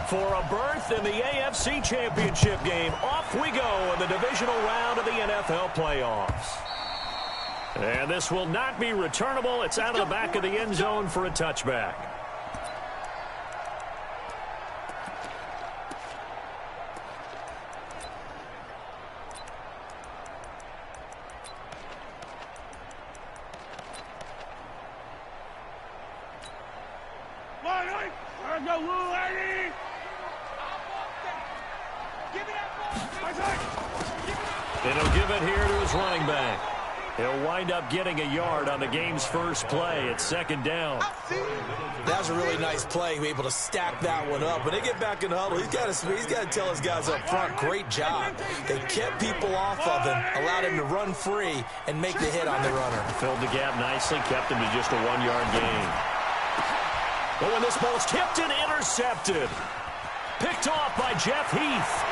For a berth in the AFC Championship game, off we go in the divisional round of the NFL playoffs. And this will not be returnable. It's out of the back of the end zone for a touchback. It'll give it here to his running back. He'll wind up getting a yard on the game's first play at second down. That was a really nice play, able to stack that one up. When they get back in the huddle, he's got to tell his guys up front, great job. They kept people off of him, allowed him to run free and make the hit on the runner. Filled the gap nicely, kept him to just a 1-yard gain. But when this ball's tipped and intercepted, picked off by Jeff Heath.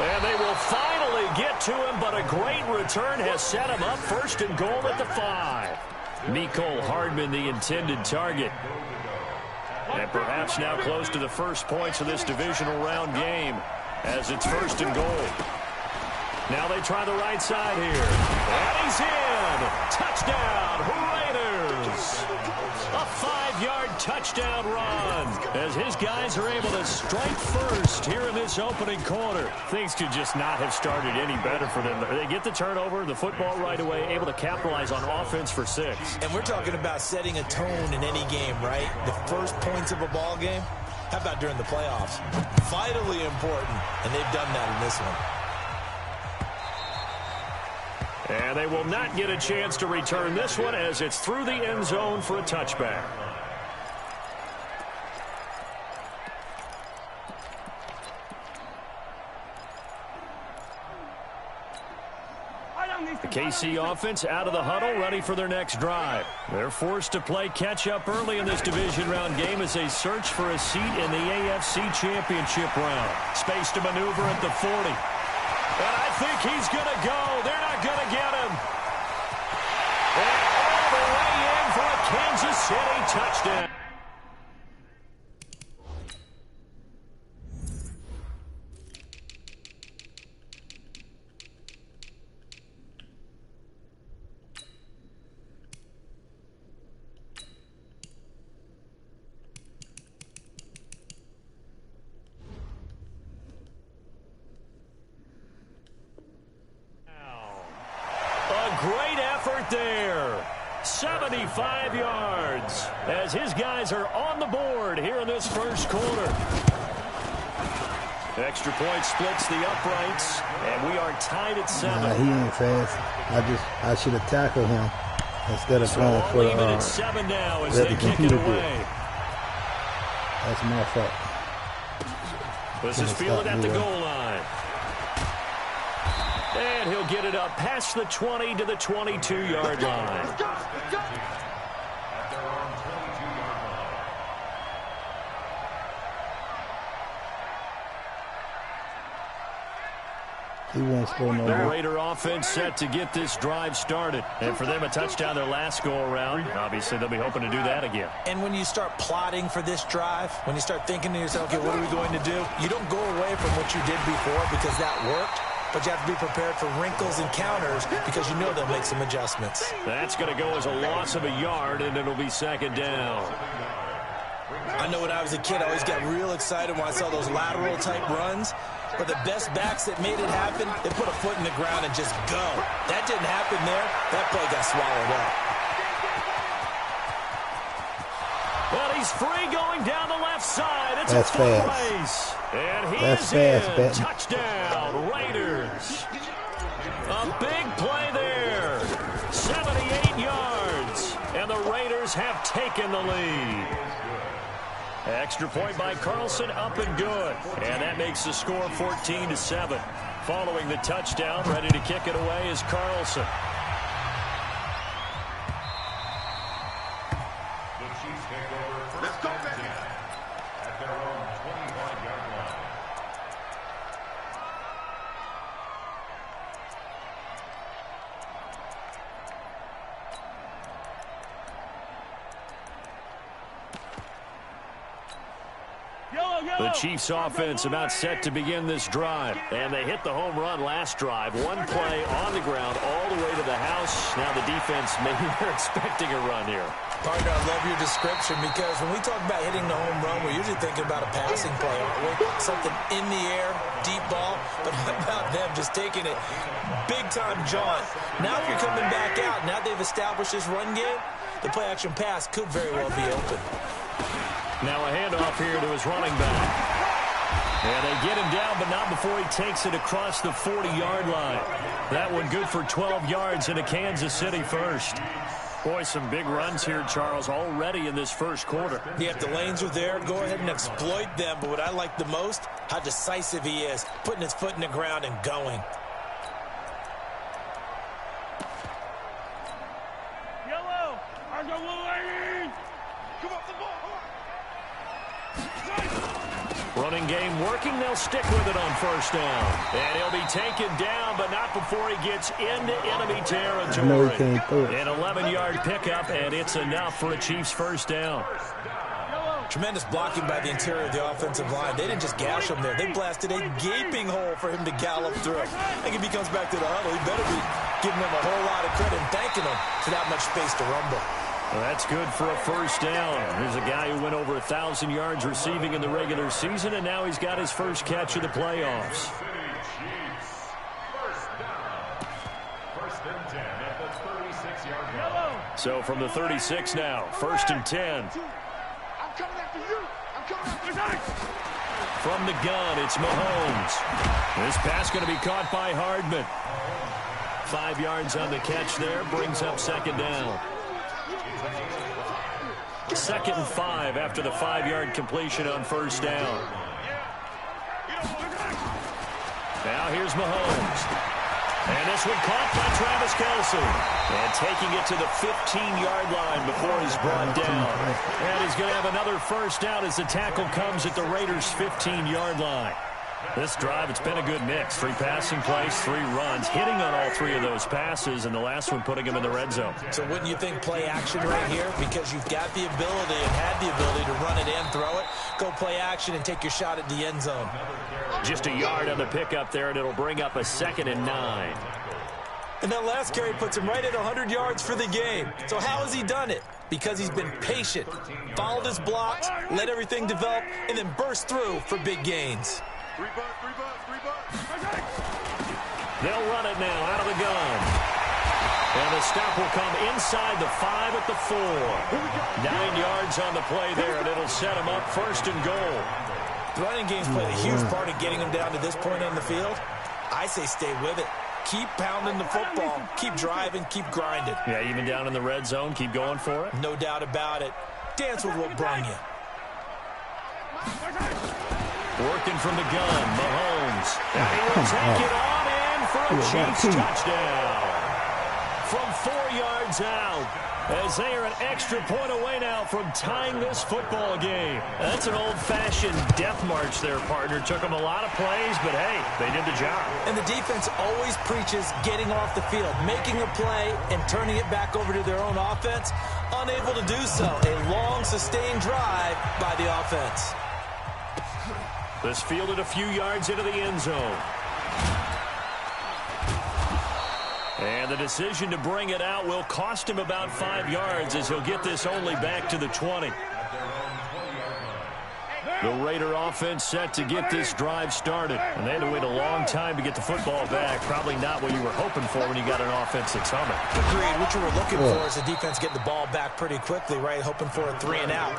And they will finally get to him, but a great return has set him up first and goal at the 5. Mecole Hardman, the intended target. And perhaps now close to the first points of this divisional round game as it's first and goal. Now they try the right side here. And he's in. Touchdown, Raiders. A 5-yard touchdown run as his guys are able to strike first here in this opening quarter. Things could just not have started any better for them. They get the turnover, the football right away, able to capitalize on offense for 6. And we're talking about setting a tone in any game, right? The first points of a ball game. How about during the playoffs? Vitally important, and they've done that in this one. And they will not get a chance to return this one as it's through the end zone for a touchback. The KC offense out of the huddle, ready for their next drive. They're forced to play catch-up early in this division round game as they search for a seat in the AFC Championship round. Space to maneuver at the 40. And I think he's going to go. They're not going to get him. And all the way in for a Kansas City touchdown. Great effort there. 75 yards as his guys are on the board here in this first quarter. Extra point splits the uprights, and we are tied at 7. Nah, he ain't fast. I should have tackled him instead of going for leave it at 7 now as they kick it away. That's my fault. This is fielded at the goal line. And he'll get it up past the 20 to the 22-yard line. He won't score no The more. Raider offense set to get this drive started. And for them, a touchdown their last go-around. Obviously, they'll be hoping to do that again. And when you start plotting for this drive, when you start thinking to yourself, okay, what are we going to do? You don't go away from what you did before because that worked. But you have to be prepared for wrinkles and counters because you know they'll make some adjustments. That's going to go as a loss of a yard, and it'll be second down. I know when I was a kid, I always got real excited when I saw those lateral-type runs. But the best backs that made it happen, they put a foot in the ground and just go. That didn't happen there. That play got swallowed up. Well, he's free going down the left side. It's That's a full fast. race. And he That's is fast, in. Benton. Touchdown, Raiders. A big play there. 78 yards. And the Raiders have taken the lead. Extra point by Carlson, up and good. And that makes the score 14-7. Following the touchdown, ready to kick it away is Carlson. The Chiefs offense about set to begin this drive. And they hit the home run last drive. One play on the ground all the way to the house. Now the defense, maybe they're expecting a run here. Partner, I love your description because when we talk about hitting the home run, we're usually thinking about a passing play, aren't we? Something in the air, deep ball. But how about them just taking it big-time jaunt? Now if you're coming back out, now they've established this run game, the play-action pass could very well be open. Now a handoff here to his running back. And they get him down, but not before he takes it across the 40-yard line. That one good for 12 yards into Kansas City first. Boy, some big runs here, Charles, already in this first quarter. Yeah, if the lanes are there, go ahead and exploit them. But what I like the most, how decisive he is, putting his foot in the ground and going. Yellow, I got one lane. Come up the ball. Running game working. They'll stick with it on first down. And he'll be taken down, but not before he gets into enemy territory. An 11-yard pickup, and it's enough for a Chiefs first down. Tremendous blocking by the interior of the offensive line. They didn't just gash him there. They blasted a gaping hole for him to gallop through. I think if he comes back to the huddle, he better be giving them a whole lot of credit and thanking them for that much space to rumble. Well, that's good for a first down. Here's a guy who went over 1,000 yards receiving in the regular season, and now he's got his first catch of the playoffs. So from the 36 now, 1st and 10. From the gun, it's Mahomes. This pass going to be caught by Hardman. 5 yards on the catch there, brings up second down. 2nd and 5 after the 5-yard completion on first down. Now here's Mahomes. And this one caught by Travis Kelce. And taking it to the 15-yard line before he's brought down. And he's going to have another first down as the tackle comes at the Raiders' 15-yard line. This drive, it's been a good mix. 3 passing plays, 3 runs, hitting on all 3 of those passes, and the last one putting him in the red zone. So wouldn't you think play action right here? Because you've got the ability and had the ability to run it and throw it. Go play action and take your shot at the end zone. Just a yard on the pickup there, and it'll bring up a 2nd and 9. And that last carry puts him right at 100 yards for the game. So how has he done it? Because he's been patient, followed his blocks, let everything develop, and then burst through for big gains. They'll run it now out of the gun. And the stop will come inside the 5 at the 4. 9 yards on the play there, and it'll set him up 1st and goal. The running game's played a huge part in getting him down to this point on the field. I say stay with it. Keep pounding the football. Keep driving. Keep grinding. Yeah, even down in the red zone, keep going for it. No doubt about it. Dance with what brung you. Working from the gun, Mahomes. And he will take it on in for a Chiefs touchdown. From 4 yards out, as they are an extra point away now from tying this football game. That's an old-fashioned death march there, partner. Took them a lot of plays, but hey, they did the job. And the defense always preaches getting off the field, making a play and turning it back over to their own offense. Unable to do so. A long, sustained drive by the offense. This fielded a few yards into the end zone. And the decision to bring it out will cost him about 5 yards as he'll get this only back to the 20. The Raider offense set to get this drive started. And they had to wait a long time to get the football back. Probably not what you were hoping for when you got an offense that's humming. Agreed. What you were looking for is the defense getting the ball back pretty quickly, right? Hoping for a 3 and out.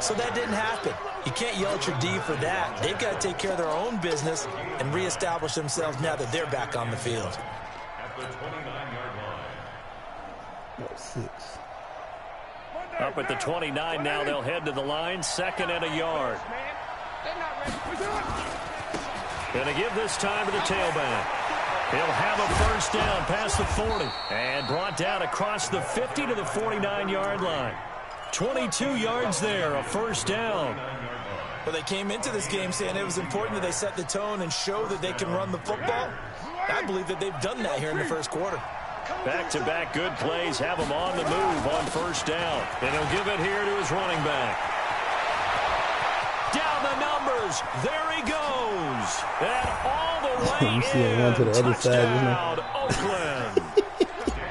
So that didn't happen. You can't yell at your D for that. They've got to take care of their own business and reestablish themselves now that they're back on the field. Up at the 29 now, they'll head to the line, 2nd and a yard. Gonna give this time to the tailback. He'll have a first down past the 40 and brought down across the 50 to the 49-yard line. 22 yards there, a first down. Well, they came into this game saying it was important that they set the tone and show that they can run the football. I believe that they've done that here in the first quarter. Back-to-back good plays have him on the move on first down. And he'll give it here to his running back. Down the numbers. fires. There he goes. And all the way You see it run to the other side, isn't touchdown, Oakland.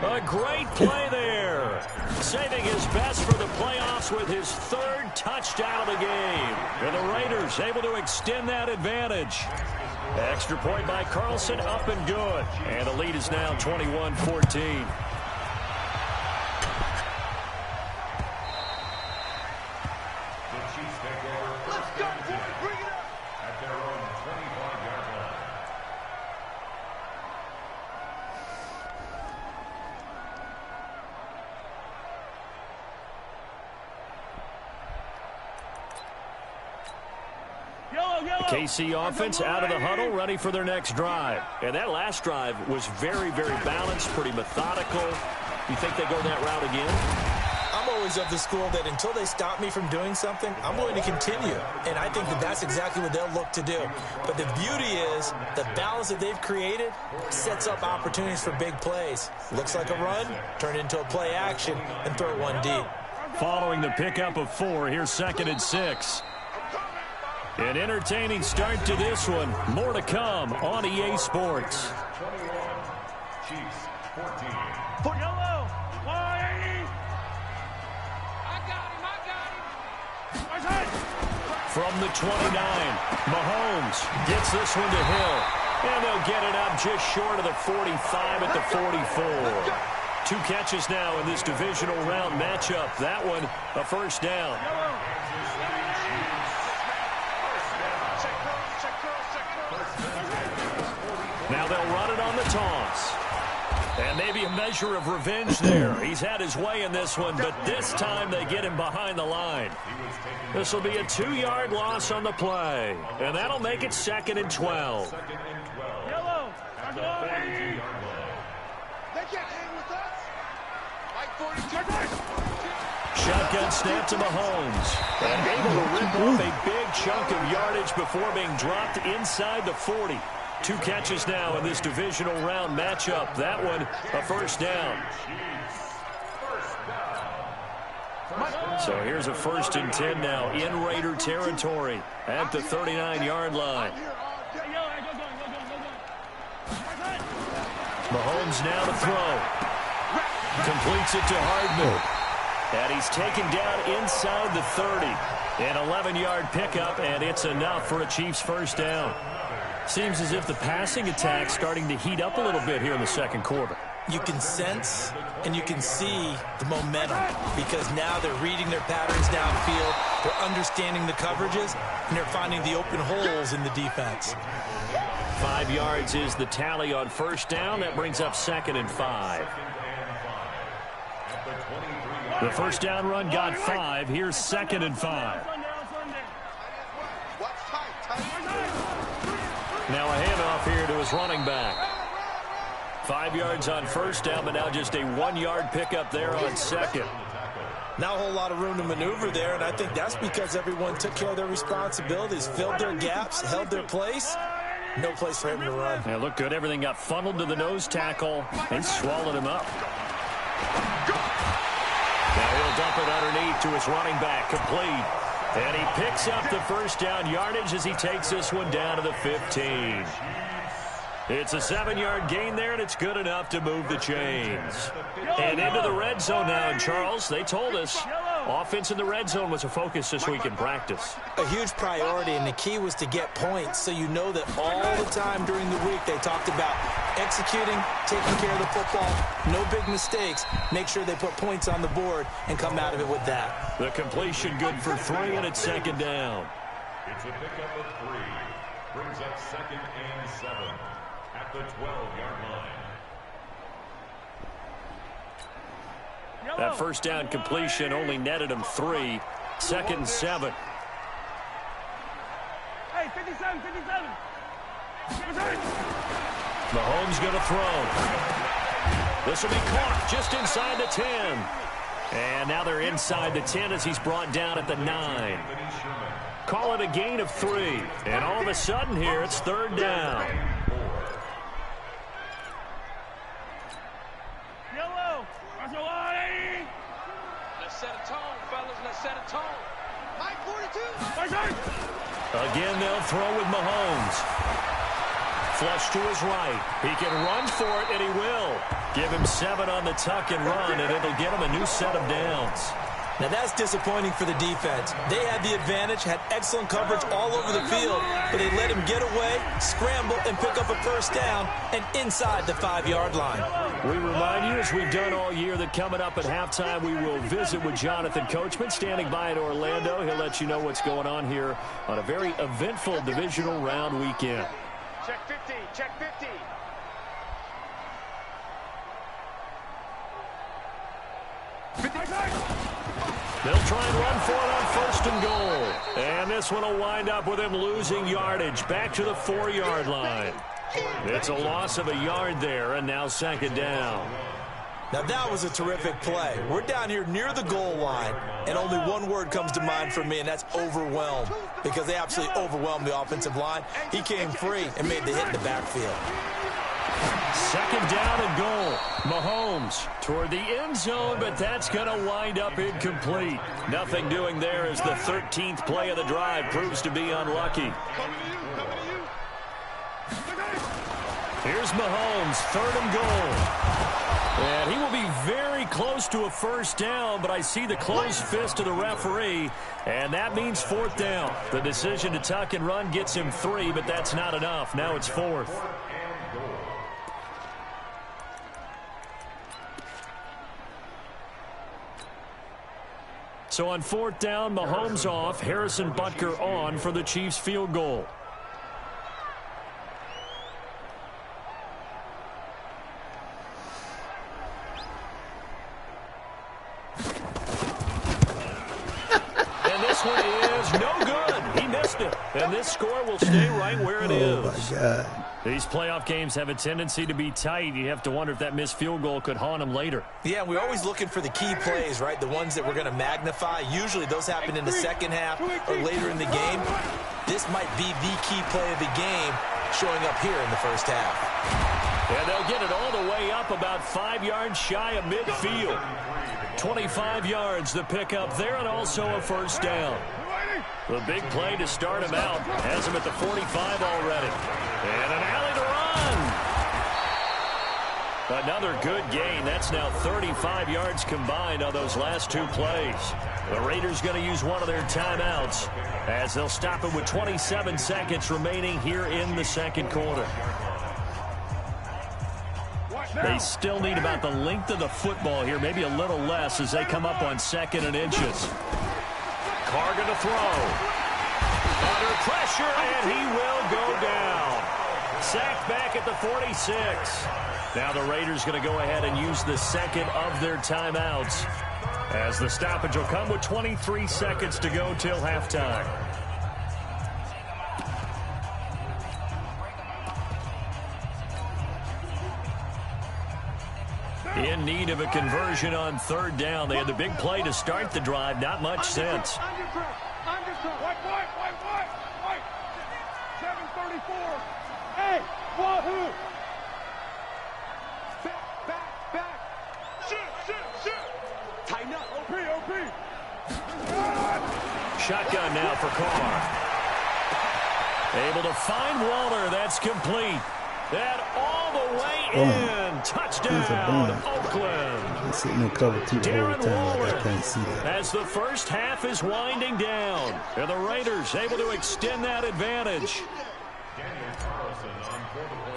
A great play there. Saving his best for the playoffs with his third touchdown of the game. And the Raiders able to extend that advantage. Extra point by Carlson, up and good. And the lead is now 21-14. KC offense out of the huddle, ready for their next drive. And that last drive was very, very balanced, pretty methodical. You think they go that route again? I'm always of the school that until they stop me from doing something, I'm going to continue. And I think that that's exactly what they'll look to do. But the beauty is the balance that they've created sets up opportunities for big plays. Looks like a run, turn it into a play action, and throw one deep. Following the pickup of 4, here's 2nd and 6. An entertaining start to this one. More to come on EA Sports. From the 29, Mahomes gets this one to Hill. And they'll get it up just short of the 45 at the 44. 2 catches now in this divisional round matchup. That one, a first down. Now they'll run it on the toss. And maybe a measure of revenge there. He's had his way in this one, but this time they get him behind the line. This will be a 2-yard loss on the play. And that'll make it 2nd and 12. Yellow. They can't hang with us. Like 42. Shotgun snap to Mahomes. And able to rip off a big chunk of yardage before being dropped inside the 40. 2 catches now in this divisional round matchup. That one, a first down. So here's a 1st and 10 now in Raider territory at the 39-yard line. Mahomes now to throw. Completes it to Hardman. And he's taken down inside the 30. An 11-yard pickup, and it's enough for a Chiefs first down. Seems as if the passing attack's starting to heat up a little bit here in the second quarter. You can sense and you can see the momentum because now they're reading their patterns downfield, they're understanding the coverages, and they're finding the open holes in the defense. 5 yards is the tally on first down. That brings up 2nd and 5. The first down run got 5. Here's 2nd and 5. Now a handoff here to his running back. 5 yards on first down, but now just a 1-yard pickup there on 2nd. Not a whole lot of room to maneuver there, and I think that's because everyone took care of their responsibilities, filled their gaps, held their place. No place for him to run. Yeah, looked good. Everything got funneled to the nose tackle. They swallowed him up. Now he'll dump it underneath to his running back, complete. And he picks up the first down yardage as he takes this one down to the 15. It's a 7-yard gain there, and it's good enough to move the chains. And into the red zone now, and Charles, they told us offense in the red zone was a focus this week in practice. A huge priority, and the key was to get points, so you know that all the time during the week they talked about executing, taking care of the football, no big mistakes, make sure they put points on the board and come out of it with that. The completion good for 3, and it's 2nd down. It's a pickup of 3. Brings up 2nd and 7 at the 12-yard line. That first down completion only netted him 3. 2nd and 7. Hey, 57, 57. Mahomes going to throw. This will be caught just inside the 10. And now they're inside the 10 as he's brought down at the 9. Call it a gain of 3. And all of a sudden here, it's 3rd down. Yellow. Let's set a tone, fellas. Let's set a tone. Mike 42. Again, they'll throw with Mahomes. Flush to his right. He can run for it, and he will. Give him 7 on the tuck and run, and it'll get him a new set of downs. Now that's disappointing for the defense. They had the advantage, had excellent coverage all over the field, but they let him get away, scramble, and pick up a first down, and inside the 5-yard line. We remind you, as we've done all year, that coming up at halftime, we will visit with Jonathan Coachman, standing by in Orlando. He'll let you know what's going on here on a very eventful divisional round weekend. Check 50, check 50. They'll try and run for it on 1st and goal. And this one will wind up with him losing yardage back to the 4-yard line. It's a loss of a yard there, and now 2nd down. Now that was a terrific play. We're down here near the goal line, and only one word comes to mind for me, and that's overwhelmed, because they absolutely overwhelmed the offensive line. He came free and made the hit in the backfield. 2nd down and goal. Mahomes toward the end zone, but that's going to wind up incomplete. Nothing doing there as the 13th play of the drive proves to be unlucky. Here's Mahomes, 3rd and goal. And he will be very close to a first down, but I see the closed fist of the referee, and that means 4th down. The decision to tuck and run gets him 3, but that's not enough. Now it's 4th. So on 4th down, Mahomes off, Harrison Butker on for the Chiefs field goal. And this one is no good. He missed it. And this score will stay right where it is. Oh, my God. These playoff games have a tendency to be tight. You have to wonder if that missed field goal could haunt them later. Yeah, we're always looking for the key plays, right? The ones that we're going to magnify. Usually those happen in the second half or later in the game. This might be the key play of the game showing up here in the first half. And they'll get it all the way up about 5 yards shy of midfield. 25 yards the pickup there, and also a first down. The big play to start him out has him at the 45 already. And an alley to run. Another good gain. That's now 35 yards combined on those last 2 plays. The Raiders going to use one of their timeouts as they'll stop it with 27 seconds remaining here in the 2nd quarter. They still need about the length of the football here, maybe a little less as they come up on 2nd and inches. Carr going to throw. Under pressure, and he will go down. Sacked back at the 46. Now the Raiders going to go ahead and use the 2nd of their timeouts as the stoppage will come with 23 seconds to go till halftime. In need of a conversion on 3rd down. They had the big play to start the drive. Not much sense. White. 734. Hey, wahoo! Back. Shoot. Tighten up. OP. Shotgun now for Carr. Able to find Waller. That's complete. That all the way in. Touchdown, Oakland. He's sitting in cover 2 the whole time. Like I can't see that. As the first half is winding down, and the Raiders able to extend that advantage.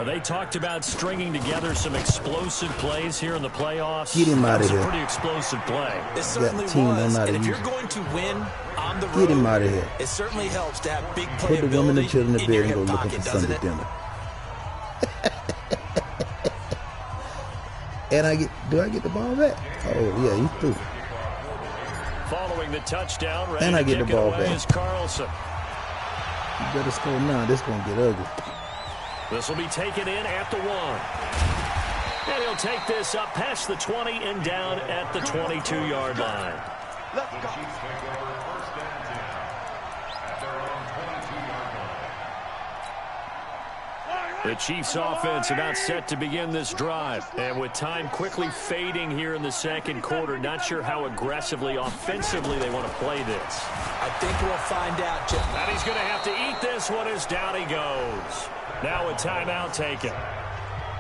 They talked about stringing together some explosive plays here in the playoffs. Get him out of here. A pretty explosive play. It certainly was. And if you're going to win on the road, get him out of here. It certainly helps to have big playability. Put the women and children in bed and go pocket, looking for Sunday dinner. And do I get the ball back? Oh, yeah, he's through. Following the touchdown, ready and I get to the ball away back. Is Carlson. You better score now. This is going to get ugly. This will be taken in at the 1. And he'll take this up past the 20 and down at the 22-yard line. Let's go. The Chiefs offense about set to begin this drive. And with time quickly fading here in the second quarter, not sure how aggressively, offensively they want to play this. I think we'll find out, Jim. And he's going to have to eat this one as down he goes. Now a timeout taken.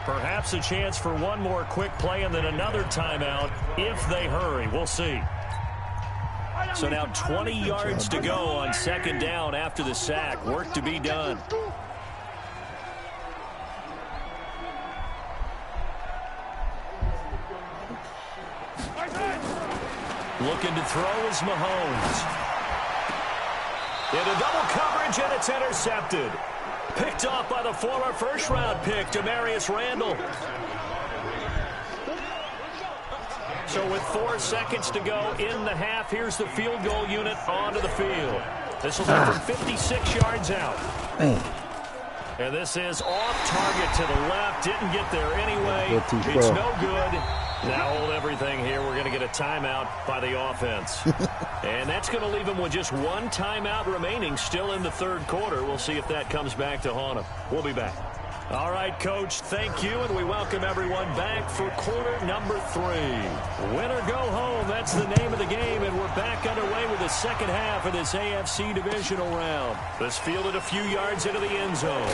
Perhaps a chance for one more quick play and then another timeout if they hurry. We'll see. So now 20 yards to go on second down after the sack. Work to be done. Looking to throw is Mahomes. Into double coverage, and it's intercepted. Picked off by the former first-round pick, Demarius Randall. So with 4 seconds to go in the half, here's the field goal unit onto the field. This will be from 56 yards out. And this is off target to the left. Didn't get there anyway. It's no good. Now hold everything here. We're going to get a timeout by the offense. And that's going to leave them with just one timeout remaining still in the third quarter. We'll see if that comes back to haunt them. We'll be back. All right, Coach, thank you, and we welcome everyone back for quarter number 3. Win or go home, that's the name of the game, and we're back underway with the second half of this AFC divisional round. This fielded a few yards into the end zone.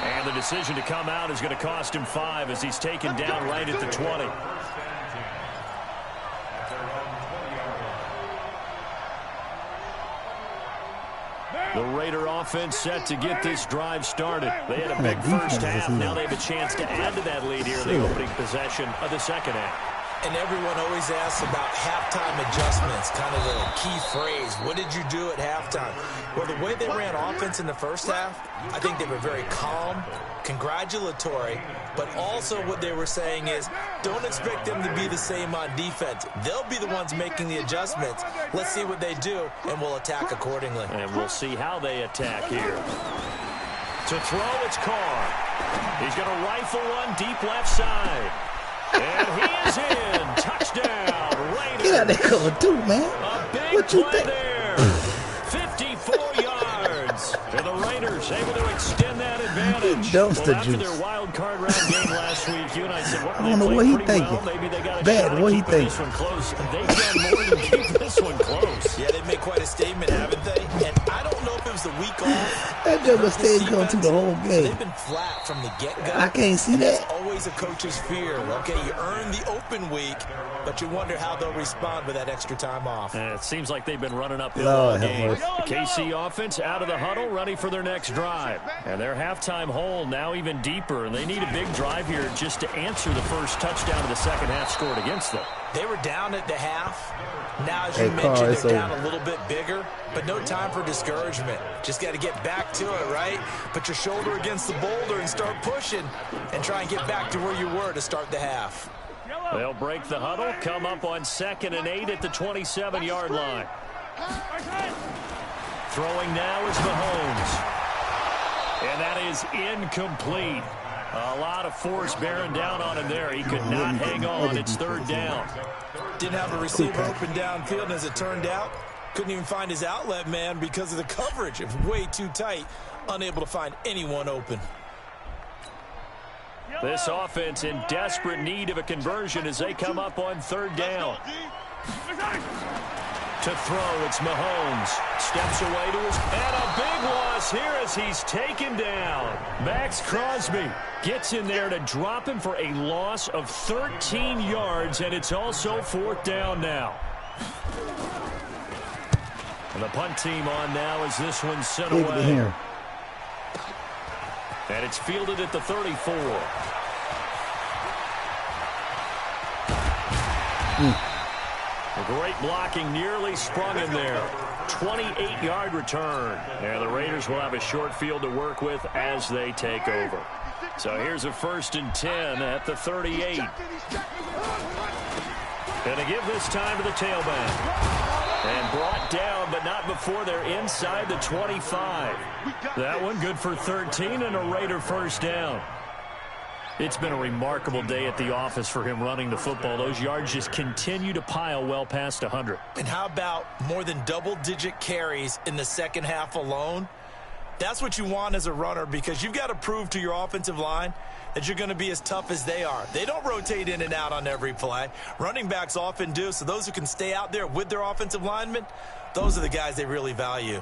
And the decision to come out is going to cost him 5 as he's taken down right at the 20. The Raider offense set to get this drive started. They had a big first half. Now they have a chance to add to that lead here in the opening possession of the second half. And everyone always asks about halftime adjustments, kind of the key phrase. What did you do at halftime? Well, the way they ran offense in the first half, I think they were very calm, congratulatory, but also what they were saying is don't expect them to be the same on defense. They'll be the ones making the adjustments. Let's see what they do, and we'll attack accordingly. And we'll see how they attack here. To throw, it's Carr. He's going to rifle one deep left side. And he is in. Touchdown, Raiders. Get out there going too, man. A big What you play think? there. 54 yards. And the Raiders able to extend that advantage. Dumpster after juice. their wild card round game last week, you and I said, well, I don't know what he thinking. well. Maybe they got a Bad, shot what at he keeping think? this one close. They've done more than keep this one close. Yeah, they've made quite a statement, haven't they? And I don't know if it was the week off. That joker stayed going through the whole game. They've been flat from the get-go. I can't see That's that. always a coach's fear. Okay, you earn the open week, but you wonder how they'll respond with that extra time off. And it seems like they've been running uphill all Lord have game. mercy. KC offense out of the huddle, ready for their next drive. And their halftime hole now even deeper, and they need a big drive here just to answer the first touchdown of the second half scored against them. They were down at the half. Now, as you Hey, Carl, mentioned, it's they're down over. a little bit bigger, but no time for discouragement. Just got to get back to it, right? Put your shoulder against the boulder and start pushing and try and get back to where you were to start the half. They'll break the huddle, come up on 2nd and 8 at the 27-yard line. Throwing now is Mahomes. And that is incomplete. A lot of force bearing down on him there. He could not hang on. It's 3rd down. Didn't have a receiver open downfield, and as it turned out, couldn't even find his outlet man because of the coverage. It was way too tight, unable to find anyone open. This offense in desperate need of a conversion as they come up on 3rd down. To throw, it's Mahomes. Steps away to his... And a big loss here as he's taken down. Max Crosby gets in there to drop him for a loss of 13 yards, and it's also 4th down now. And the punt team on now as this one's sent Take it away. here. And it's fielded at the 34. A great blocking, nearly sprung in there. 28-yard return. And the Raiders will have a short field to work with as they take over. So here's a 1st and 10 at the 38. Going to give this time to the tailback. And brought down, but not before they're inside the 25. That one good for 13 and a Raider 1st down. It's been a remarkable day at the office for him running the football. Those yards just continue to pile well past 100. And how about more than double-digit carries in the second half alone? That's what you want as a runner, because you've got to prove to your offensive line that you're going to be as tough as they are. They don't rotate in and out on every play. Running backs often do, so those who can stay out there with their offensive linemen, those are the guys they really value.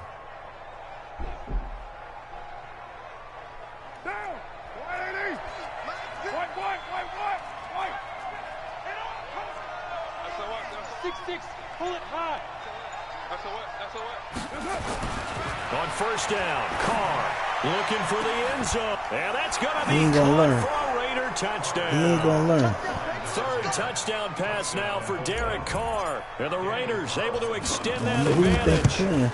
Down. White. That's a what? 6-6. Pull it high. That's a what? That's a what? On first down, Carr looking for the end zone. And that's going to be He ain't gonna learn. for a Raider touchdown. He ain't going to learn. Third touchdown pass now for Derek Carr. And the Raiders able to extend that Who you think advantage. playing?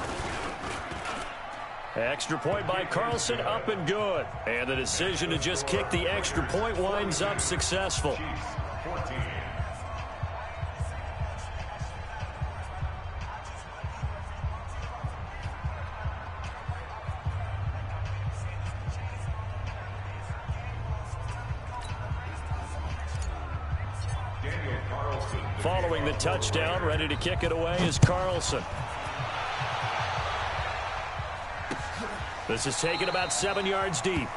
Extra point by Carlson, up and good. And the decision to just kick the extra point winds up successful. Following the touchdown, ready to kick it away is Carlson. This is taken about 7 yards deep.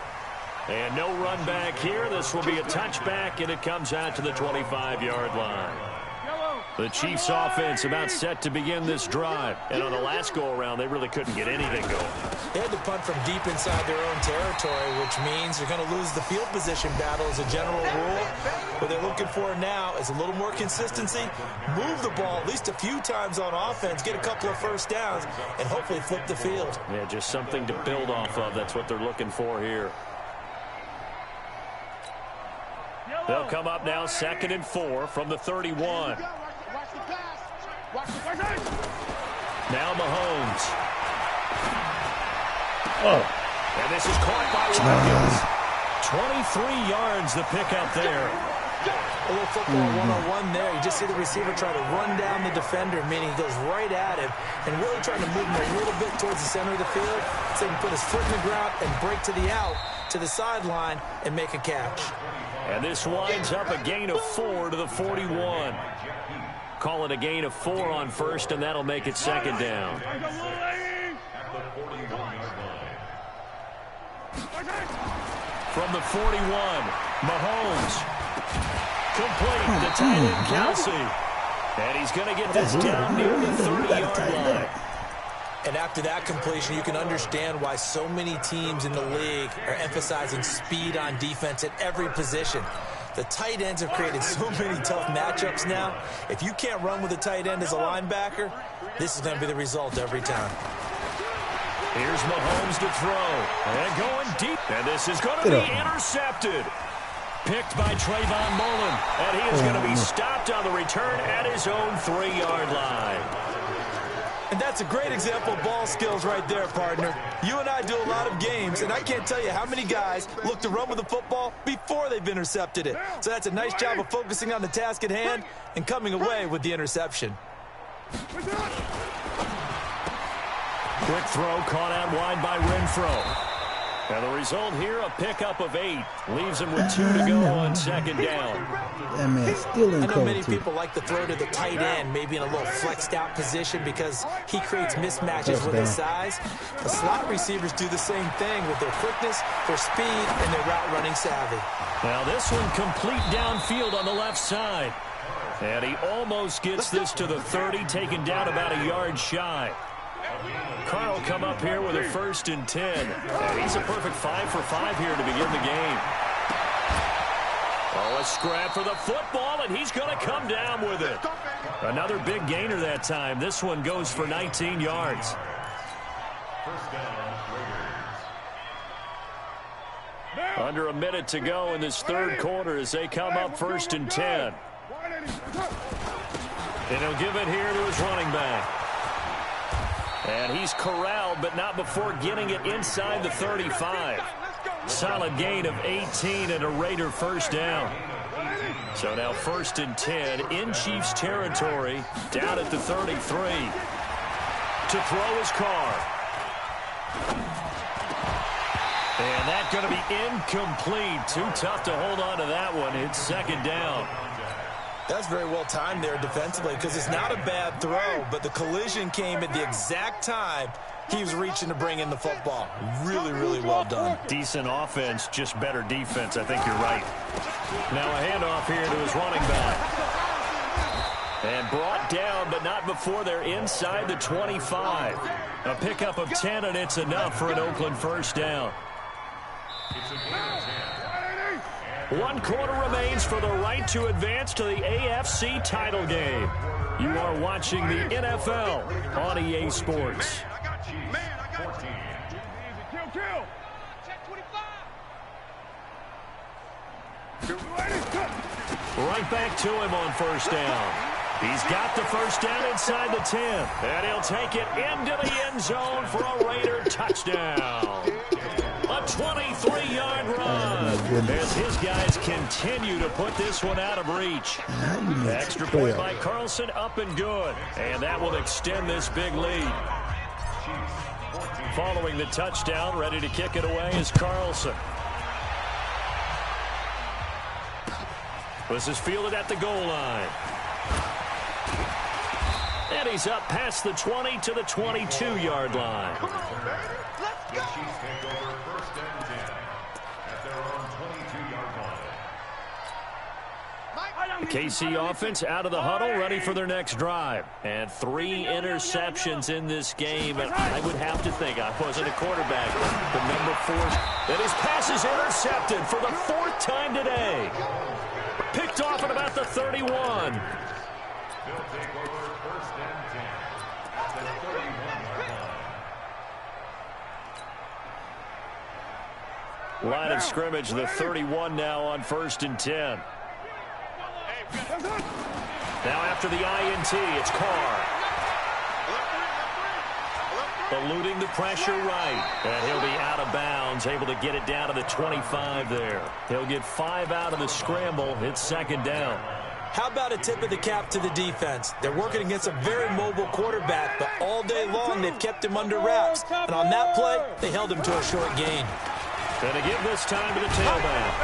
And no run back here. This will be a touchback, and it comes out to the 25-yard line. The Chiefs offense about set to begin this drive. And on the last go-around, they really couldn't get anything going. They had to punt from deep inside their own territory, which means they're going to lose the field position battle as a general rule. What they're looking for now is a little more consistency, move the ball at least a few times on offense, get a couple of first downs, and hopefully flip the field. Yeah, just something to build off of. That's what they're looking for here. They'll come up now 2nd and 4 from the 31. Now Mahomes. Oh. And this is caught by Watkins. 23 yards the pickup there. A little football one-on-one there. You just see the receiver try to run down the defender, meaning he goes right at him and really trying to move him a little bit towards the center of the field so he can put his foot in the ground and break to the out, to the sideline, and make a catch. And this winds up a gain of 4 to the 41. Call it a gain of 4 on first, and that'll make it 2nd down. From the 41, Mahomes. Complete to tight end Kelsey. And he's going to get this down near the 30-yard line. And after that completion, you can understand why so many teams in the league are emphasizing speed on defense at every position. The tight ends have created so many tough matchups now. If you can't run with a tight end as a linebacker, this is going to be the result every time. Here's Mahomes to throw. And going deep. And this is going to be intercepted. Picked by Trayvon Mullen. And he is going to be stopped on the return at his own 3-yard line. And that's a great example of ball skills right there, partner. You and I do a lot of games, and I can't tell you how many guys look to run with the football before they've intercepted it. So that's a nice job of focusing on the task at hand and coming away with the interception. Quick throw caught out wide by Renfro. And the result here, a pickup of 8. Leaves him with 2 to go on 2nd down. That man still in I know many cover, people like to throw to the tight end, maybe in a little flexed out position because he creates mismatches with his size. The slot receivers do the same thing with their quickness, their speed, and their route running savvy. Now this one complete downfield on the left side. And he almost gets this to the 30, taken down about a yard shy. Carr will come up here with a 1st and 10. And he's a perfect 5 for 5 here to begin the game. Oh, a scrap for the football, and he's going to come down with it. Another big gainer that time. This one goes for 19 yards. Under a minute to go in this 3rd quarter as they come up 1st and 10. And he'll give it here to his running back. And he's corralled, but not before getting it inside the 35. Solid gain of 18 and a Raider 1st down. So now 1st and 10 in Chiefs territory, down at the 33. To throw his Carr. And that's going to be incomplete. Too tough to hold on to that one. It's 2nd down. That's very well timed there defensively because it's not a bad throw, but the collision came at the exact time He was reaching to bring in the football. Really, really well done. Decent offense, just better defense. I think you're right. Now a handoff here to his running back. And brought down, but not before they're inside the 25. A pickup of 10, and it's enough for an Oakland first down. One quarter remains for the right to advance to the AFC title game. You are watching the NFL on EA Sports. Right back to him on first down. He's got the first down inside the 10. And he'll take it into the end zone for a Raider touchdown. A 23-yard run as his guys continue to put this one out of reach. Extra point by Carlson, up and good. And that will extend this big lead. Following the touchdown, ready to kick it away is Carlson. This is fielded at the goal line. And he's up past the 20 to the 22-yard line. The KC offense out of the huddle, ready for their next drive. And 3 interceptions in this game. And I would have to think, I wasn't a quarterback, the number 4. And his pass is intercepted for the 4th time today. Picked off at about the 31. Line of scrimmage, the 31 now on 1st and 10. Now after the INT, it's Carr. Eluding the pressure right. And he'll be out of bounds, able to get it down to the 25 there. He'll get 5 out of the scramble. It's 2nd down. How about a tip of the cap to the defense? They're working against a very mobile quarterback, but all day long they've kept him under wraps. And on that play, they held him to a short gain. Going to give this time to the tailback.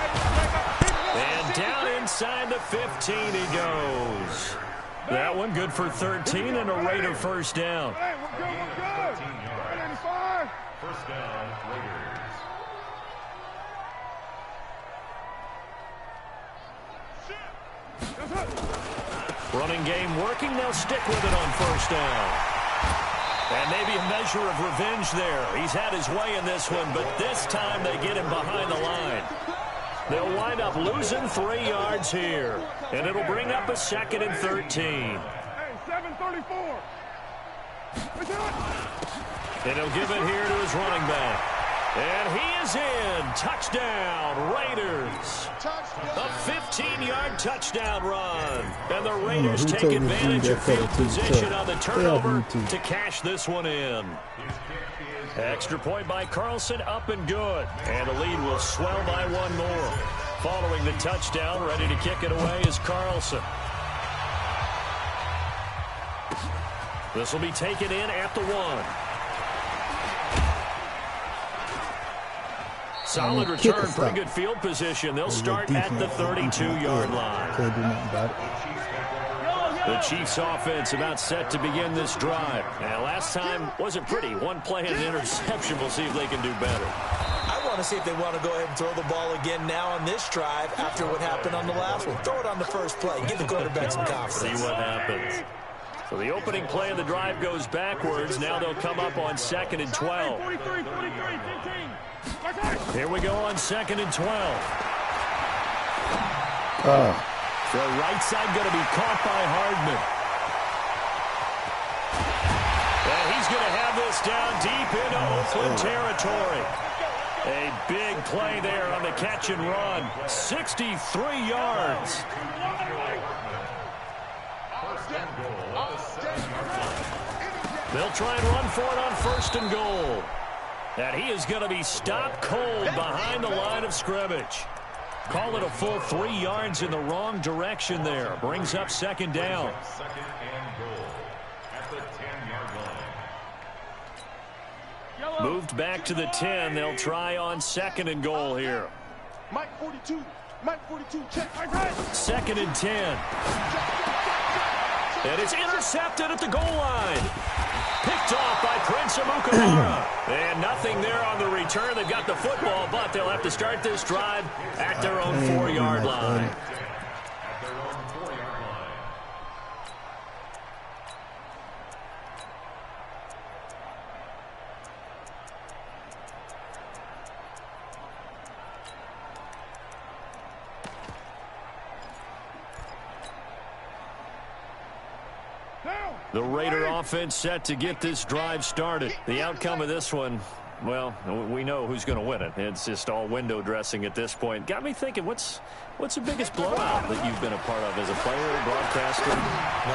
And down inside the 15 he goes. That one good for 13 and a Raider first down. First down, Raiders. Running game working. They'll stick with it on first down. And maybe a measure of revenge there. He's had his way in this one, but this time they get him behind the line. They'll wind up losing 3 yards here. And it'll bring up a 2nd and 13. And he'll give it here to his running back. And he is in. Touchdown, Raiders. A 15-yard touchdown run. And the Raiders take advantage of field position on the turnover to cash this one in. Extra point by Carlson, up and good. And the lead will swell by 1 more. Following the touchdown, ready to kick it away is Carlson. This will be taken in at the 1. Solid return, pretty good field position. They'll start at the 32-yard line. Can't do nothing about it. The Chiefs offense about set to begin this drive. And last time wasn't pretty. 1 play and an interception. We'll see if they can do better. I want to see if they want to go ahead and throw the ball again now on this drive after what happened on the last one. Throw it on the first play. Give the quarterback some confidence. See what happens. So the opening play of the drive goes backwards. Now they'll come up on 2nd and 12. Here we go on 2nd and 12. The right side going to be caught by Hardman. And he's going to have this down deep into Oakland territory. A big play there on the catch and run. 63 yards. They'll try and run for it on 1st and goal. And he is going to be stopped cold behind the line of scrimmage. Call it a full 3 yards in the wrong direction there. Brings up 2nd down. 2nd and goal at the 10-yard line. Moved back to the 10. They'll try on 2nd and goal here. Mike 42. Mike 42. Check. 2nd and 10. And it's intercepted at the goal line. Picked Picked off by Prince Amukamara. And nothing there on the return. They've got the football, but they'll have to start this drive at their own 4-yard line. The Raider offense set to get this drive started. The outcome of this one, well, we know who's going to win it. It's just all window dressing at this point. Got me thinking, what's the biggest blowout that you've been a part of as a player, broadcaster? No,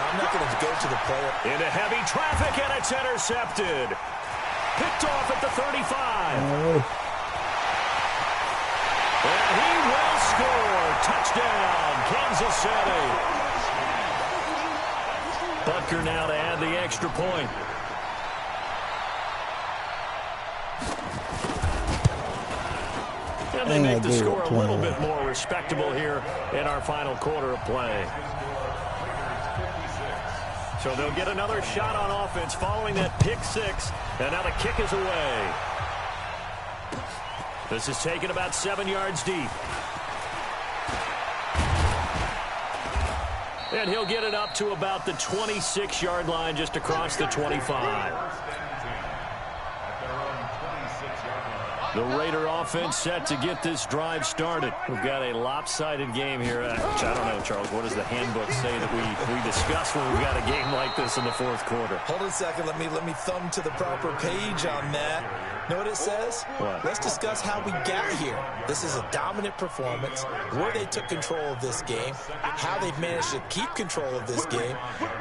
I'm not going to go to the player. Into heavy traffic, and it's intercepted. Picked off at the 35. And he will score. Touchdown, Kansas City. Butker now to add the extra point. And they make the score a little bit more respectable here in our final quarter of play. So they'll get another shot on offense following that pick six. And now the kick is away. This is taken about 7 yards deep. And he'll get it up to about the 26-yard line, just across the 25. The Raider offense set to get this drive started. We've got a lopsided game here. Which I don't know, Charles. What does the handbook say that we discuss when we've got a game like this in the fourth quarter? Hold on a second. Let me thumb to the proper page on that. Know what it says? What? Let's discuss how we got here. This is a dominant performance, where they took control of this game, how they've managed to keep control of this game,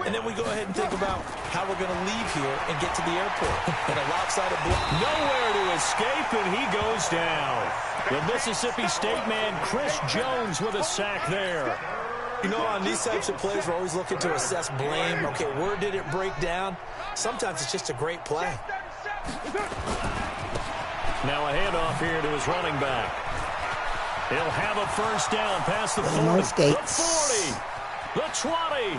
and then we go ahead and think about how we're going to leave here and get to the airport in a lopsided block. Nowhere to escape, and he goes down. The Mississippi State man, Chris Jones, with a sack there. You know, on these types of plays, we're always looking to assess blame. Okay, where did it break down? Sometimes it's just a great play. Now a handoff here to his running back. He'll have a first down past the 40, the 40, the 20,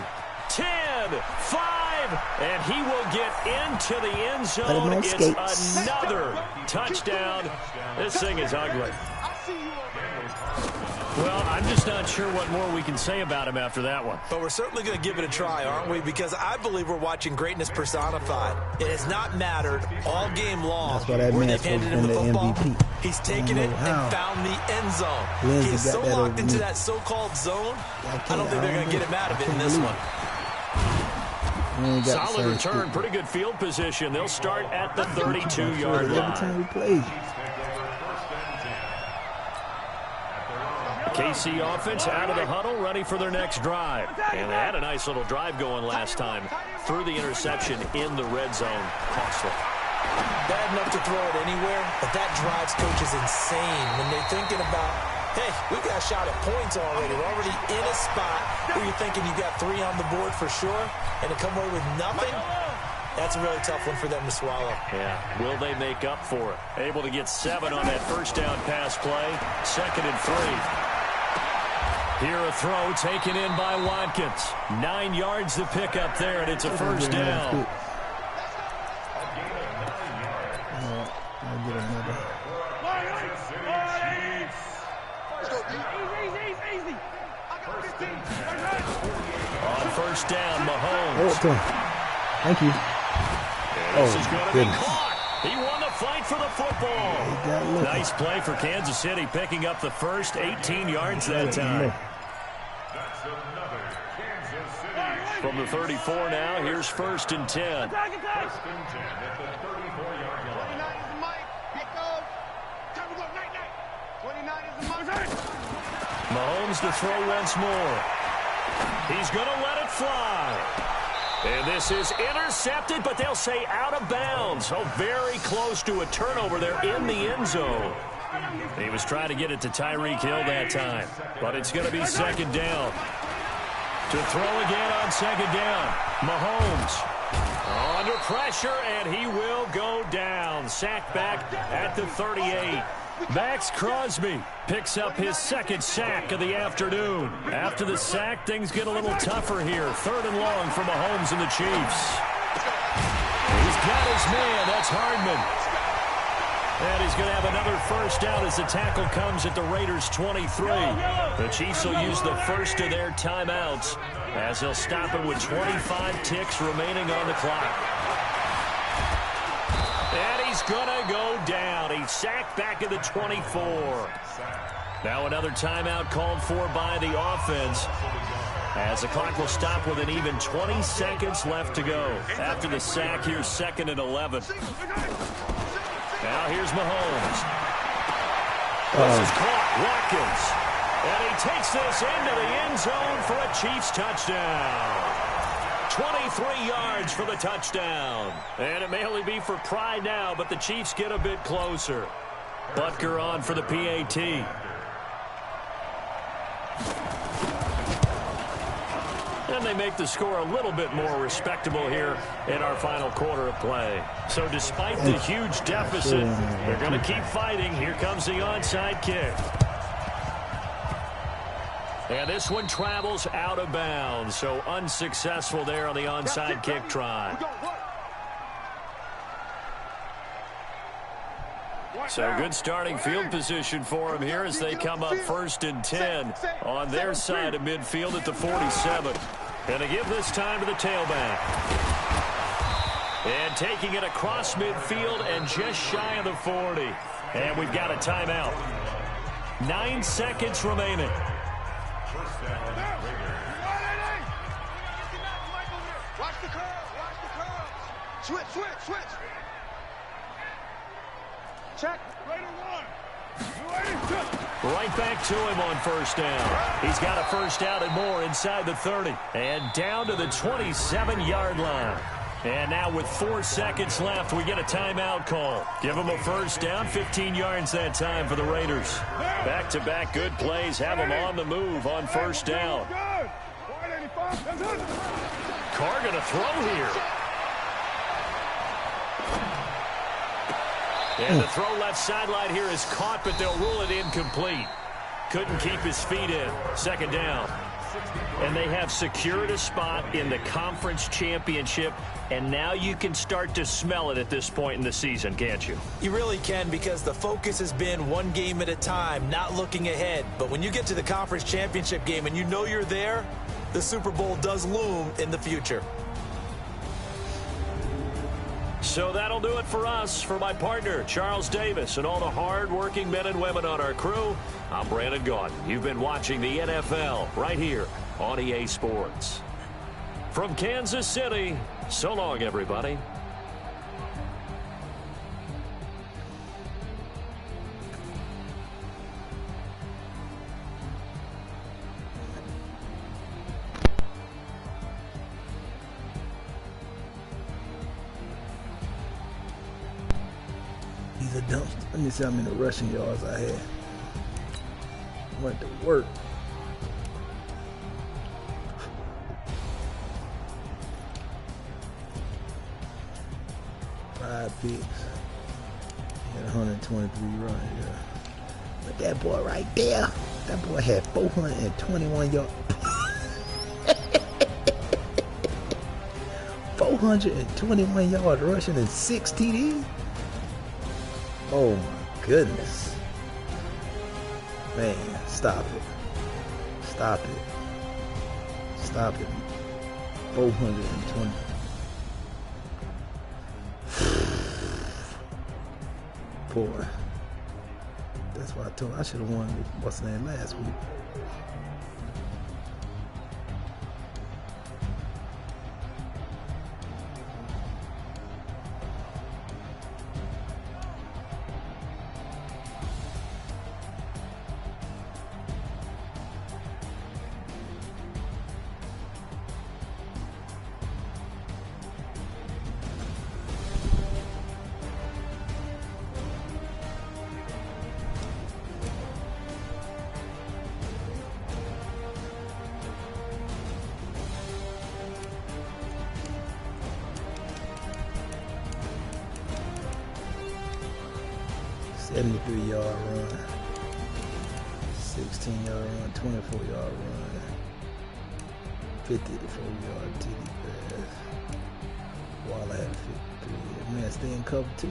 10, 5, and he will get into the end zone. It's another touchdown. This thing is ugly. Well, I'm just not sure what more we can say about him after that one. But we're certainly going to give it a try, aren't we? Because I believe we're watching greatness personified. It has not mattered all game long where they've handed him the football. MVP. He's taken it and found the end zone. He's so locked into that so-called zone, I don't think they're going to get him out of it in this one. Solid return, pretty good field position. They'll start at the 32-yard line. KC offense out of the huddle, ready for their next drive. And they had a nice little drive going last time. Threw the interception in the red zone. Costly. Bad enough to throw it anywhere, but that drives coaches insane when they're thinking about, hey, we've got a shot at points already. We're already in a spot where you're thinking you got 3 on the board for sure, and to come away with nothing, that's a really tough one for them to swallow. Yeah, will they make up for it? Able to get 7 on that first down pass play. 2nd and 3. Here a throw taken in by Watkins. 9 yards to pick up there, and it's a first down. On first down, Mahomes. Thank you. This is going to be caught. He won the fight for the football. Nice play for Kansas City, picking up the first 18 yards that time. From the 34 now, here's 1st and 10. First and 10 at the 34-yard line. 29 is the mic. Mahomes to throw once more. He's going to let it fly. And this is intercepted, but they'll say out of bounds. Oh, very close to a turnover there in the end zone. He was trying to get it to Tyreek Hill that time, but it's going to be 2nd down. To throw again on 2nd down. Mahomes under pressure, and he will go down. Sacked back at the 38. Max Crosby picks up his 2nd sack of the afternoon. After the sack, things get a little tougher here. 3rd and long for Mahomes and the Chiefs. He's got his man. That's Hardman. And he's going to have another first down as the tackle comes at the Raiders' 23. The Chiefs will use the first of their timeouts as they'll stop it with 25 ticks remaining on the clock. And he's going to go down. He's sacked back at the 24. Now another timeout called for by the offense as the clock will stop with an even 20 seconds left to go. After the sack, here's 2nd and 11. Now here's Mahomes. This is caught. Watkins. And he takes this into the end zone for a Chiefs touchdown. 23 yards for the touchdown. And it may only be for pride now, but the Chiefs get a bit closer. Butker on for the PAT. And they make the score a little bit more respectable here in our final quarter of play. So despite the huge deficit, they're going to keep fighting. Here comes the onside kick. And this one travels out of bounds. So unsuccessful there on the onside kick try. So good starting field position for them here as they come up 1st and 10 on their side of midfield at the 47. And they give this time to the tailback. And taking it across midfield and just shy of the 40. And we've got a timeout. 9 seconds remaining. Watch the curl. Watch the curl. Switch. Check. Raider 1. Right back to him on first down. He's got a first down and more inside the 30. And down to the 27-yard line. And now with 4 seconds left, we get a timeout call. Give them a first down, 15 yards that time for the Raiders. Back-to-back good plays have them on the move on first down. Carr going to throw here. And the throw left sideline here is caught, but they'll rule it incomplete. Couldn't keep his feet in. 2nd down. And they have secured a spot in the conference championship, and now you can start to smell it at this point in the season, can't you? You really can, because the focus has been one game at a time, not looking ahead. But when you get to the conference championship game and you know you're there, the Super Bowl does loom in the future. So that'll do it for us. For my partner, Charles Davis, and all the hard-working men and women on our crew, I'm Brandon Gaudin. You've been watching the NFL right here on EA Sports. From Kansas City, so long, everybody. These are dumb. Let me see how many rushing yards I had. Went to work. Five picks. He had 123 runs. Yeah. But that boy right there, that boy had 421 yards. 421 yards rushing and 6 TDs. Oh my goodness. Man, stop it. Stop it. Stop it. 420. Boy. That's why I told I should have won what's the name last week. .73-yard run, 16-yard run, 24-yard run, 54-yard TD pass. Waller had 53. Man, stay in cover too.